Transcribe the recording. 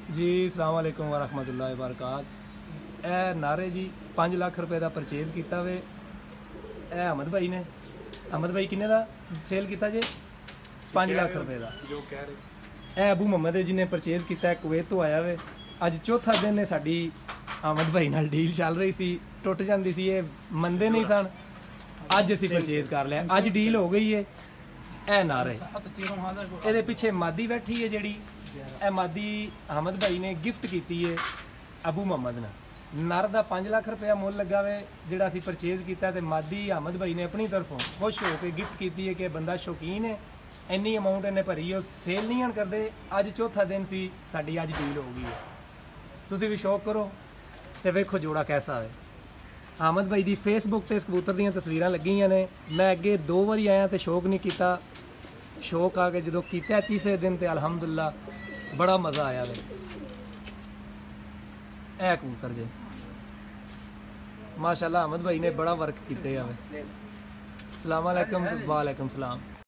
जी अस्सलाम वालेकुम वरहमतुल्लाहि वबरकात। ए नारे जी 5 लाख रुपए का परचेज किया वे। ए अहमद भाई ने, अहमद भाई किन्ने का सेल किया जे? 5 लाख रुपए का जो कह रहे। ए अबू मोहम्मद है जिन्हें परचेज किया, कुवैत तो आया वे। अज चौथा दिन है साडी अहमद भाई नाल डील चल रही सी, टुट जाती सी, ये मंदे नहीं सन। अज असीं परचेज कर लिया, अज डील हो गई है। ए नारे ये पिछे मादी बैठी है जी, ए मादी अहमद भाई ने गिफ्ट की है अबू मोहम्मद ने। नर का 5 लाख रुपया मुल लगा वे जोड़ा असीं परचेज किया, तो मादी अहमद भाई ने अपनी तरफों खुश होकर गिफ्ट की है कि बंदा शौकीन है, इन्नी अमाउंट इन्हें भरी है, सेल नहीं करते। अज चौथा दिन सी साडी, अज डील हो गई है। तुसीं भी शौक करो तो वेखो जोड़ा कैसा है। अहमद भाई की फेसबुक से कबूतर दी तस्वीर लगियां ने। मैं अगे 2 बारी आया तो शौक नहीं किया, शौक आ के जो किया तीसरे दिन तो अल्हम्दुलिल्लाह बड़ा मज़ा आया वे। ए कबूतर जे माशाल्लाह अहमद भाई ने बड़ा वर्क किया। अस्सलाम वालेकुम। वालेकुम सलाम।